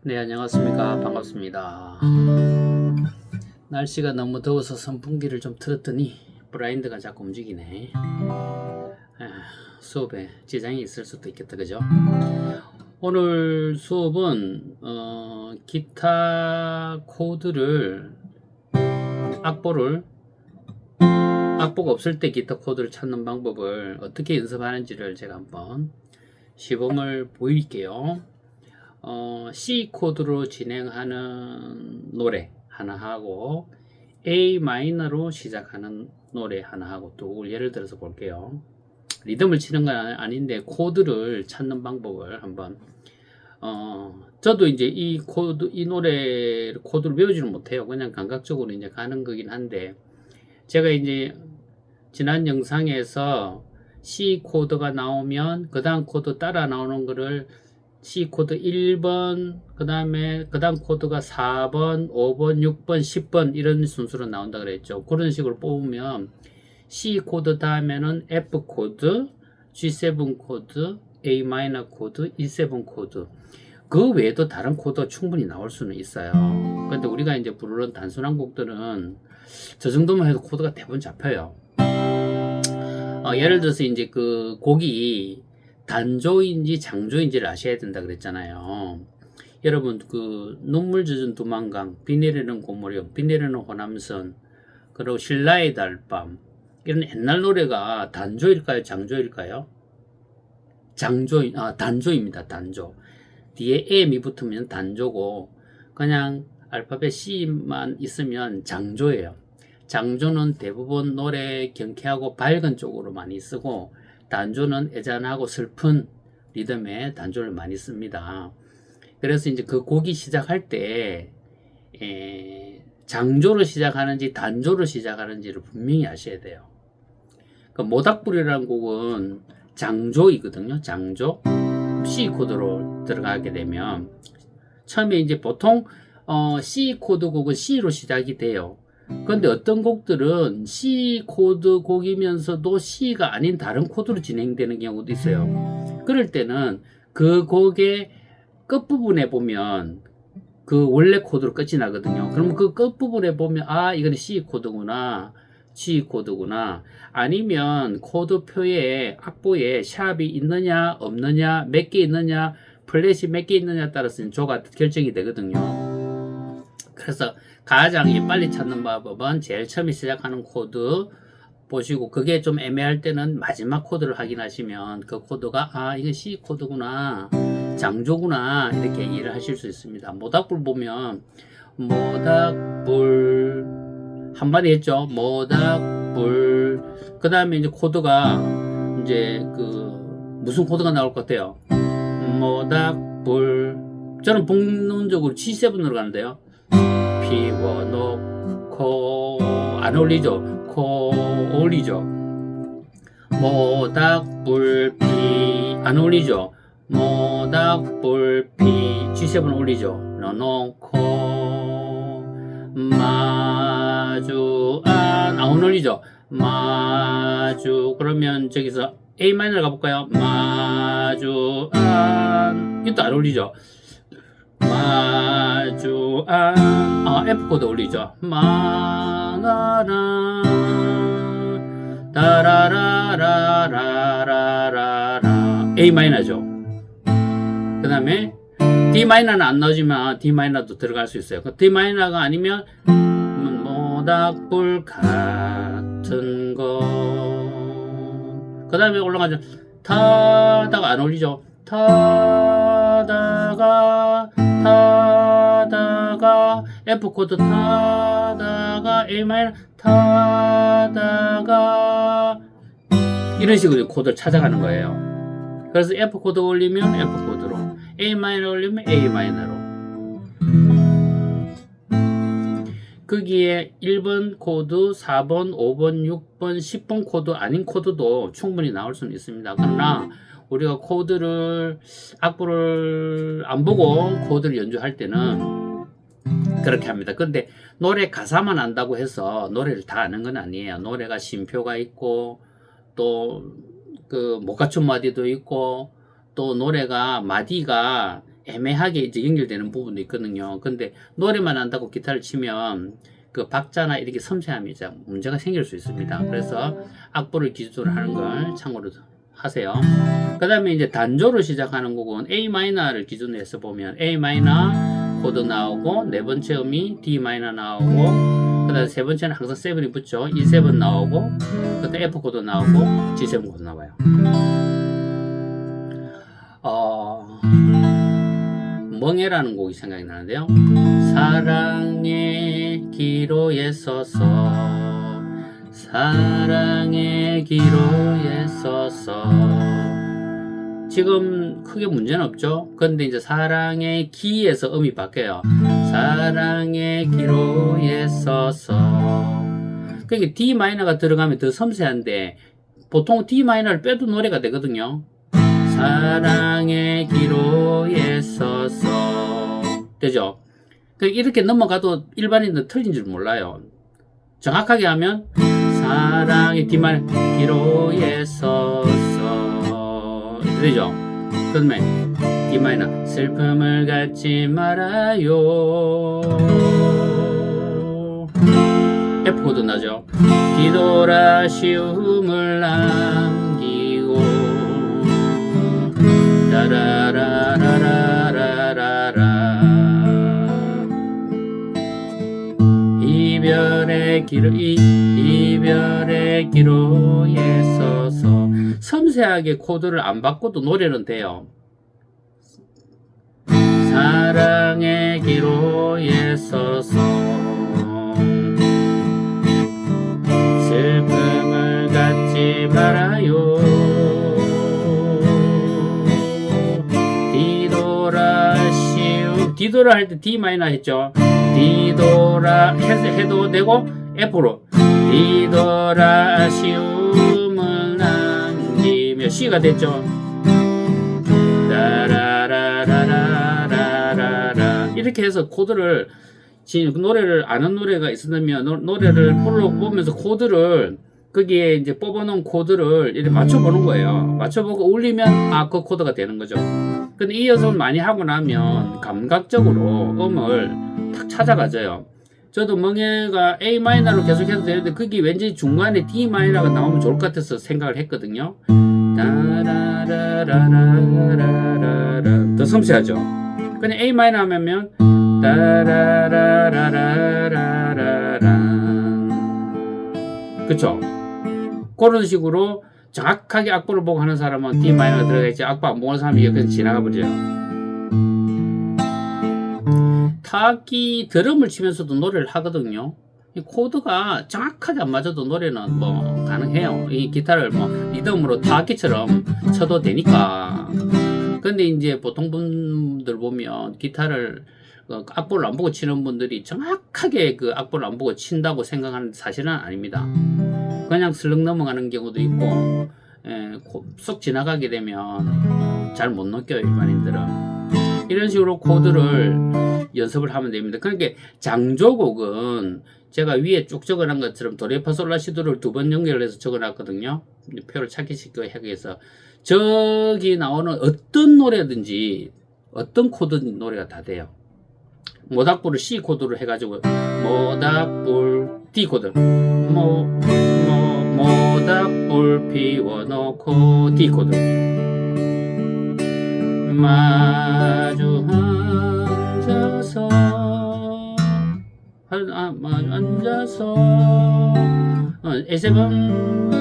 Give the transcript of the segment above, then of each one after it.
네, 안녕하십니까. 반갑습니다. 날씨가 너무 더워서 선풍기를 좀 틀었더니 블라인드가 자꾸 움직이네. 수업에 지장이 있을 수도 있겠다, 그죠? 오늘 수업은 기타 코드를 악보가 없을 때 기타 코드를 찾는 방법을 어떻게 연습하는지를 제가 한번 시범을 보일게요. C 코드로 진행하는 노래 하나 하고 A 마이너로 시작하는 노래 하나 하고 또 예를 들어서 볼게요. 리듬을 치는 건 아닌데 코드를 찾는 방법을 한번 저도 이제 이 노래 코드를 외우지는 못해요. 그냥 감각적으로 이제 가는 거긴 한데 제가 이제 지난 영상에서 C 코드가 나오면 그 다음 코드 따라 나오는 거를 C 코드 1번, 그 다음 코드가 4번, 5번, 6번, 10번 이런 순서로 나온다 그랬죠. 그런 식으로 뽑으면 C 코드 다음에는 F 코드, G7 코드, A 마이너 코드, E7 코드. 그 외에도 다른 코드가 충분히 나올 수는 있어요. 그런데 우리가 이제 부르는 단순한 곡들은 저 정도만 해도 코드가 대부분 잡혀요. 예를 들어서 이제 그 곡이 단조인지 장조인지를 아셔야 된다 그랬잖아요. 여러분 그 눈물 젖은 두만강, 비 내리는 고모령, 비 내리는 호남선, 그리고 신라의 달밤 이런 옛날 노래가 단조일까요, 장조일까요? 단조입니다. 단조. 뒤에 M이 붙으면 단조고 그냥 알파벳 C만 있으면 장조예요. 장조는 대부분 노래 경쾌하고 밝은 쪽으로 많이 쓰고 단조는 애잔하고 슬픈 리듬의 단조를 많이 씁니다. 그래서 이제 그 곡이 시작할 때 장조로 시작하는지 단조로 시작하는지를 분명히 아셔야 돼요. 그 모닥불이라는 곡은 장조이거든요. 장조. C 코드로 들어가게 되면 처음에 이제 보통 C 코드 곡은 C로 시작이 돼요. 그런데 어떤 곡들은 C 코드 곡이면서도 C가 아닌 다른 코드로 진행되는 경우도 있어요. 그럴 때는 그 곡의 끝부분에 보면 그 원래 코드로 끝이 나거든요. 그러면 그 끝부분에 보면 이건 C 코드구나, G 코드구나. 아니면 코드표에 악보에 샵이 있느냐 없느냐, 몇 개 있느냐, 플랫이 몇 개 있느냐에 따라서 조가 결정이 되거든요. 그래서 가장 빨리 찾는 방법은 제일 처음에 시작하는 코드 보시고 그게 좀 애매할 때는 마지막 코드를 확인하시면 그 코드가 이게 C 코드구나, 장조구나 이렇게 이해를 하실 수 있습니다. 모닥불 보면 모닥불 한마디 했죠. 모닥불. 그 다음에 이제 코드가 이제 무슨 코드가 나올 것 같아요? 모닥불. 저는 본능적으로 G7으로 가는데요. 피워놓고 안 어울리죠? 코 어울리죠? 모닥불피 안 어울리죠? 모닥불피 G7 어울리죠? 넣어놓고 마주 안 어울리죠? 마주. 그러면 저기서 A 마이너 가볼까요? 마주 안 이것도 안 어울리죠? 마주안 F 코드 올리죠. 망하라 따라라라라라라 A 마이너죠. 그 다음에 D 마이너는 안 나오지만 D 마이너도 들어갈 수 있어요. D 마이너가 아니면 모닥불 같은 거. 그 다음에 올라가죠. 타다가 안 올리죠. 타다가 F 코드 타다가 A 마이너 타다가 이런 식으로 코드를 찾아가는 거예요. 그래서 F 코드 올리면 F 코드로, A 마이너 올리면 A 마이너로. 거기에 1번 코드, 4번, 5번, 6번, 10번 코드 아닌 코드도 충분히 나올 수는 있습니다. 그러나 우리가 악보를 안 보고 코드를 연주할 때는 그렇게 합니다. 근데 노래 가사만 안다고 해서 노래를 다 아는 건 아니에요. 노래가 쉼표가 있고 또 못 갖춘 마디도 있고 또 노래가 마디가 애매하게 이제 연결되는 부분도 있거든요. 근데 노래만 한다고 기타를 치면 그 박자나 이렇게 섬세함이 이제 문제가 생길 수 있습니다. 그래서 악보를 기준으로 하는 걸 참고로 하세요. 그 다음에 이제 단조로 시작하는 곡은 A 마이너를 기준으로 해서 보면 A 마이너 코드 나오고, 네 번째 음이 D 마이너 나오고, 그 다음에 세 번째는 항상 7이 붙죠. E7 나오고, 그 다음에 F 코드 나오고, G7 코드 나와요. 멍해라는 곡이 생각이 나는데요. 사랑의 기로에 서서, 사랑의 기로에 서서. 지금 크게 문제는 없죠. 그런데 이제 사랑의 기에서 음이 바뀌어요. 사랑의 기로에 서서. 그러니까 D 마이너가 들어가면 더 섬세한데 보통 D 마이너를 빼도 노래가 되거든요. 사랑의 기로에 서서. 되죠? 이렇게 넘어가도 일반인들은 틀린 줄 몰라요. 정확하게 하면 사랑의 D 마이너 기로에 서서. 되죠? 그러면 D 마이너 슬픔을 갖지 말아요. F 코드 나죠? 뒤돌아 쉬움을 남기고 라라라라라라라. 이별의 기로에 서서. 섬세하게 코드를 안 바꿔도 노래는 돼요. 사랑의 기로에 서서 슬픔을 갖지 말아요. 뒤돌아 할 때 D 마이너 했죠. 뒤돌아 해도 되고 F로 뒤돌아 쉬움을 남기며 C가 됐죠. 라라라라라라라. 이렇게 해서 코드를 노래를 아는 노래가 있으면 노래를 불러보면서 코드를 거기에 이제 뽑아놓은 코드를 이렇게 맞춰보는 거예요. 맞춰보고 울리면 그 코드가 되는 거죠. 근데 이 연습을 많이 하고 나면 감각적으로 음을 탁 찾아가져요. 저도 멍해가 A 마이너로 계속해도 되는데 그게 왠지 중간에 D 마이너가 나오면 좋을 것 같아서 생각을 했거든요. 더 섬세하죠. 근데 A 마이너 하면 그쵸? 그런 식으로 정확하게 악보를 보고 하는 사람은 D 마이너가 들어가 있지, 악보 안 보는 사람이 그냥 지나가 버려요. 타악기 드럼을 치면서도 노래를 하거든요. 이 코드가 정확하게 안 맞아도 노래는 뭐 가능해요. 이 기타를 뭐 리듬으로 타악기처럼 쳐도 되니까. 근데 이제 보통 분들 보면 기타를 악보를 안 보고 치는 분들이 정확하게 그 악보를 안 보고 친다고 생각하는 사실은 아닙니다. 그냥 슬렁 넘어가는 경우도 있고, 쏙 지나가게 되면 잘 못 느껴요, 일반인들은. 이런 식으로 코드를 연습을 하면 됩니다. 그러니까 장조곡은 제가 위에 쭉 적어놓은 것처럼 도레파솔라시도를 2번 연결해서 적어놨거든요. 표를 찾기 쉽게 하기 위해서. 저기 나오는 어떤 노래든지 어떤 코드 노래가 다 돼요. 모닥불을 C 코드로 해가지고 모닥불 D 코드 모닥불 피워놓고 D 코드 마주 앉아서 마주 앉아서 A7.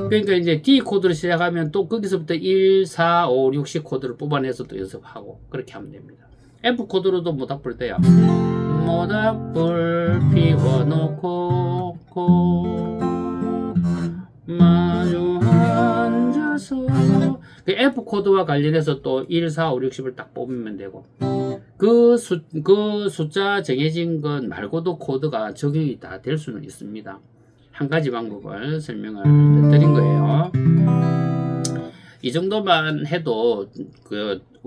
그러니까 이제 D 코드로 시작하면 또 거기서부터 1, 4, 5, 6, 10 코드를 뽑아내서 또 연습하고 그렇게 하면 됩니다. F 코드로도 모닥불 돼요. 모닥불 피워놓고 마주 앉아서. 그 F 코드와 관련해서 또 1, 4, 5, 6, 10을 딱 뽑으면 되고, 그 숫자 정해진 것 말고도 코드가 적용이 다 될 수는 있습니다. 한 가지 방법을 설명을 드린 거예요. 이 정도만 해도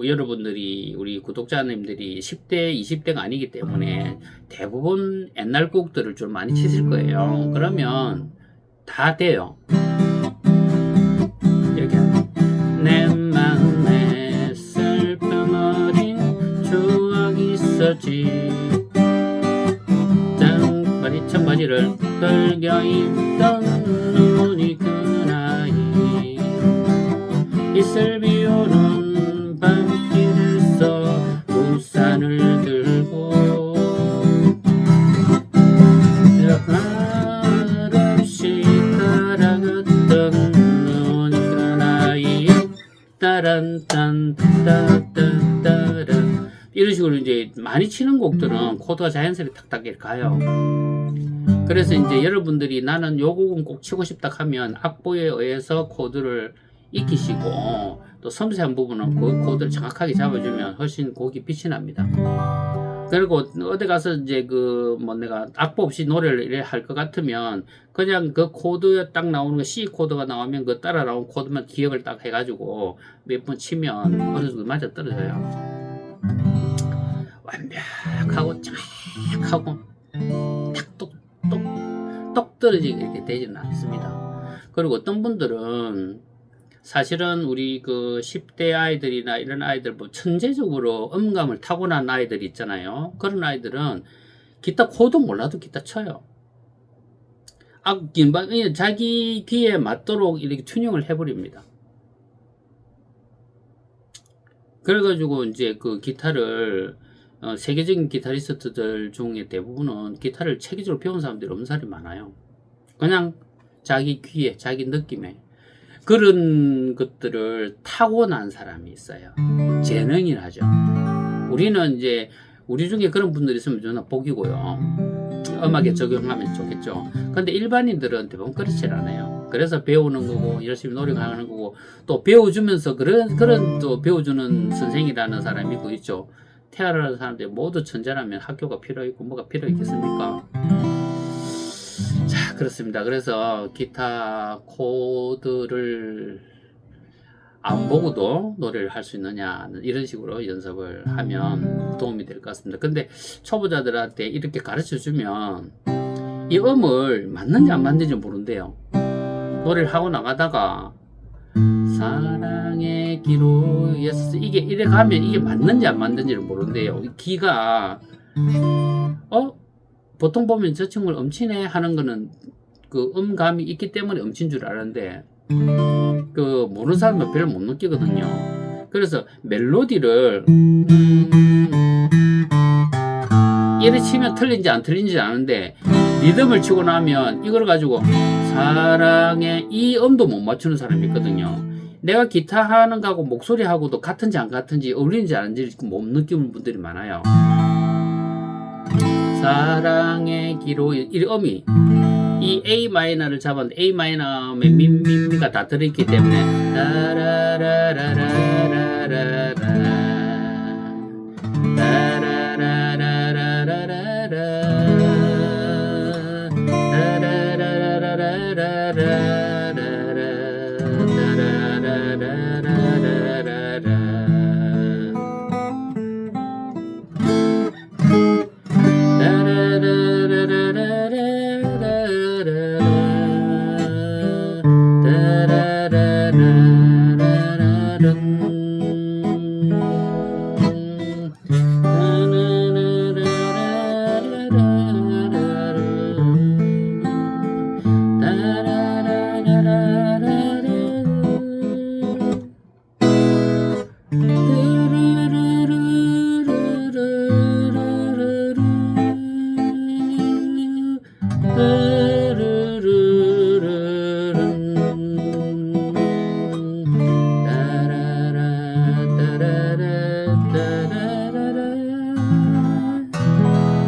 여러분들이, 우리 구독자님들이 10대, 20대가 아니기 때문에 대부분 옛날 곡들을 좀 많이 치실 거예요. 그러면 다 돼요. 이렇게 내 마음에 슬픔을 어린 추억이 있었지. 장바지 청바지를 떨겨 입던 눈이 그 나이. 이슬 비오는 밤길에서 우산을 들고 말없이 따라갔던 눈이 그 나이. 따란딴따따따란 이런 식으로 이제 많이 치는 곡들은 코드가 자연스럽게 탁탁 이렇게 가요. 그래서 이제 여러분들이 나는 요 곡은 꼭 치고 싶다 하면 악보에 의해서 코드를 익히시고 또 섬세한 부분은 그 코드를 정확하게 잡아주면 훨씬 곡이 빛이 납니다. 그리고 어디 가서 이제 그 뭐 내가 악보 없이 노래를 이래 할 것 같으면 그냥 그 코드 딱 나오는 거 C 코드가 나오면 그 따라 나온 코드만 기억을 딱 해가지고 몇 번 치면 어느 정도 맞아 떨어져요. 완벽하고 쫙하고 똑 떨어지게 이렇게 되지는 않습니다. 그리고 어떤 분들은 사실은 우리 그 10대 아이들이나 이런 아이들 뭐 천재적으로 음감을 타고난 아이들이 있잖아요. 그런 아이들은 기타 코드 몰라도 기타 쳐요. 자기 귀에 맞도록 이렇게 튜닝을 해버립니다. 그래가지고 이제 그 기타를 세계적인 기타리스트들 중에 대부분은 기타를 체계적으로 배운 사람들이 없는 사람이 많아요. 그냥 자기 귀에 자기 느낌에 그런 것들을 타고난 사람이 있어요. 재능이라죠. 우리는 이제 우리 중에 그런 분들이 있으면 저는 복이고요. 음악에 적용하면 좋겠죠. 근데 일반인들은 대부분 그렇지 않아요. 그래서 배우는 거고 열심히 노력하는 거고 또 배워주면서 그런 또 배워주는 선생이라는 사람이 있고 있죠. 태어나는 사람들이 모두 천재라면 학교가 필요 있고 뭐가 필요 있겠습니까? 자, 그렇습니다. 그래서 기타 코드를 안 보고도 노래를 할 수 있느냐 이런 식으로 연습을 하면 도움이 될 것 같습니다. 근데 초보자들한테 이렇게 가르쳐 주면 이 음을 맞는지 안 맞는지 모른대요. 노래를 하고 나가다가 사랑의 기로에서 이게 이래 가면 이게 맞는지 안 맞는지를 모른대요. 기가 보통 보면 저 친구를 음치네 하는 거는 그 음감이 있기 때문에 음치인 줄 아는데 그 모르는 사람은 별로 못 느끼거든요. 그래서 멜로디를 이래 치면 틀린지 안 틀린지 아는데 리듬을 치고 나면 이걸 가지고 사랑의 이 음도 못 맞추는 사람이 있거든요. 내가 기타 하는 거하고 목소리하고도 같은지 안 같은지 어울리는지 아닌지 못 느끼는 분들이 많아요. 사랑의 기로 이 음이 이 A 마이너를 잡았는데 A 마이너에 미가 다 들어있기 때문에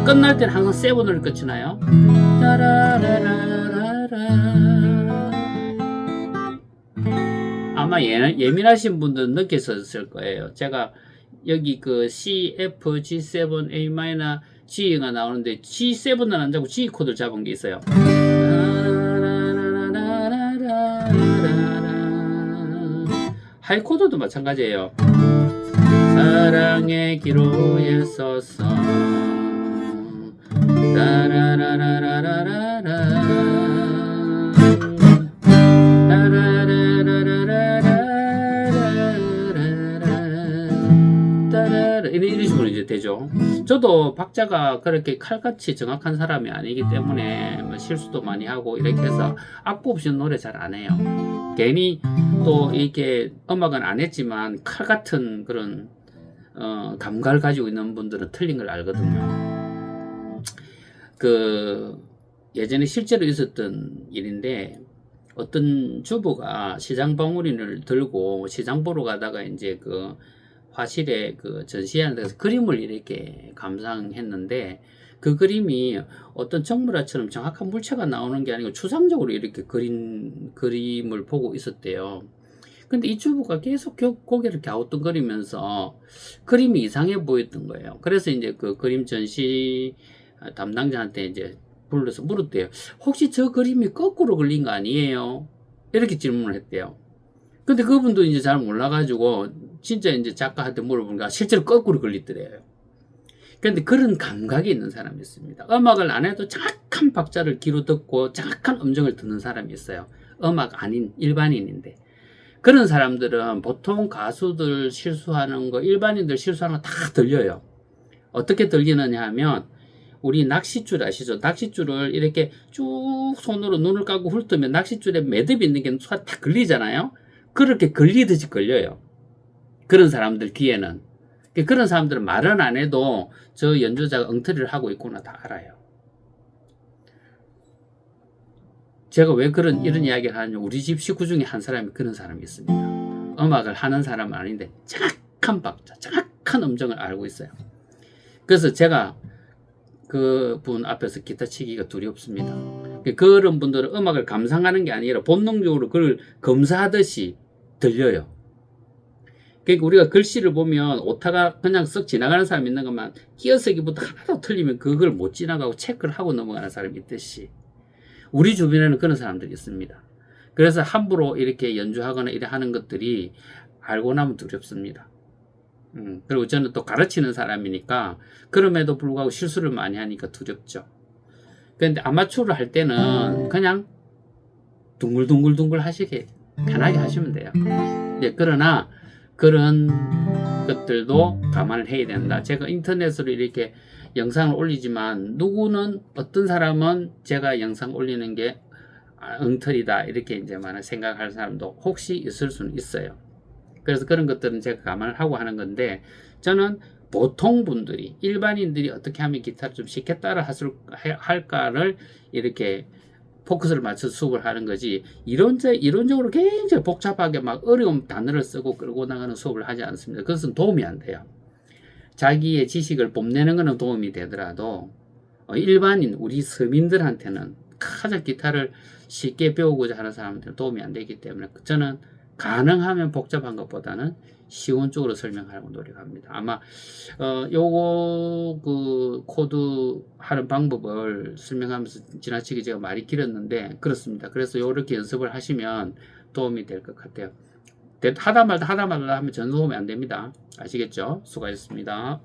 끝날 때는 항상 세븐을 끝이나요? 아마 예민하신 분들은 느끼셨을 거예요. 제가 여기 그 C, F, G7, A 마이너, G가 나오는데 G7은 안 잡고 G 코드를 잡은 게 있어요. 하이 코드도 마찬가지예요. 사랑의 기로에 서서 따라라라라라 합니다. 이런 식으로 이제 되죠. 저도 박자가 그렇게 칼같이 정확한 사람이 아니기 때문에 뭐 실수도 많이 하고 이렇게 해서 악보 없이 노래 잘 안 해요. 괜히 또 이렇게 음악은 안 했지만 칼 같은 그런 감각을 가지고 있는 분들은 틀린 걸 알거든요. 그 예전에 실제로 있었던 일인데 어떤 주부가 시장 방울인을 들고 시장 보러 가다가 이제 그 화실에 그 전시하는 데서 그림을 이렇게 감상했는데 그 그림이 어떤 정물화처럼 정확한 물체가 나오는 게 아니고 추상적으로 이렇게 그림을 보고 있었대요. 근데 이 주부가 계속 고개를 갸우뚱거리면서 그림이 이상해 보였던 거예요. 그래서 이제 그 그림 전시 담당자한테 이제 불러서 물었대요. 혹시 저 그림이 거꾸로 그린 거 아니에요? 이렇게 질문을 했대요. 근데 그분도 이제 잘 몰라가지고 진짜 이제 작가한테 물어보니까 실제로 거꾸로 그리더래요. 그런데 그런 감각이 있는 사람이 있습니다. 음악을 안 해도 정확한 박자를 귀로 듣고 정확한 음정을 듣는 사람이 있어요. 음악 아닌 일반인인데. 그런 사람들은 보통 가수들 실수하는 거, 일반인들 실수하는 거 다 들려요. 어떻게 들리느냐 하면 우리 낚싯줄 아시죠? 낚싯줄을 이렇게 쭉 손으로 눈을 감고 훑으면 낚싯줄에 매듭이 있는 게 다 걸리잖아요. 그렇게 걸리듯이 걸려요. 그런 사람들 귀에는. 그런 사람들은 말은 안 해도 저 연주자가 엉터리를 하고 있구나 다 알아요. 제가 왜 이런 이야기를 하냐면 우리 집 식구 중에 한 사람이 그런 사람이 있습니다. 음악을 하는 사람은 아닌데 정확한 박자, 정확한 음정을 알고 있어요. 그래서 제가 그 분 앞에서 기타 치기가 두렵습니다. 그런 분들은 음악을 감상하는 게 아니라 본능적으로 그걸 검사하듯이 들려요. 그러니까 우리가 글씨를 보면 오타가 그냥 썩 지나가는 사람이 있는 것만 끼어쓰기부터 하나도 틀리면 그걸 못 지나가고 체크를 하고 넘어가는 사람이 있듯이 우리 주변에는 그런 사람들이 있습니다. 그래서 함부로 이렇게 연주하거나 이래 하는 것들이 알고 나면 두렵습니다. 그리고 저는 또 가르치는 사람이니까 그럼에도 불구하고 실수를 많이 하니까 두렵죠. 그런데 아마추어를 할 때는 그냥 둥글둥글둥글 하시게 편하게 하시면 돼요. 그러나 그런 것들도 감안을 해야 된다. 제가 인터넷으로 이렇게 영상을 올리지만 누구는 어떤 사람은 제가 영상 올리는 게 엉터리다 이렇게 이제 생각할 사람도 혹시 있을 수는 있어요. 그래서 그런 것들은 제가 감안을 하고 하는 건데 저는 보통 분들이 일반인들이 어떻게 하면 기타를 좀 쉽게 따라 할까를 이렇게 포커스를 맞춰서 수업을 하는 거지 이론적으로 굉장히 복잡하게 막 어려운 단어를 쓰고 끌고 나가는 수업을 하지 않습니다. 그것은 도움이 안 돼요. 자기의 지식을 뽐내는 것은 도움이 되더라도 일반인 우리 서민들한테는 가장 기타를 쉽게 배우고자 하는 사람들은 도움이 안 되기 때문에 저는 가능하면 복잡한 것보다는 쉬운 쪽으로 설명하려고 노력합니다. 아마 요거 그 코드 하는 방법을 설명하면서 지나치게 제가 말이 길었는데 그렇습니다. 그래서 요렇게 연습을 하시면 도움이 될 것 같아요. 하다 말다 하면 전도움이 안 됩니다. 아시겠죠? 수고하셨습니다.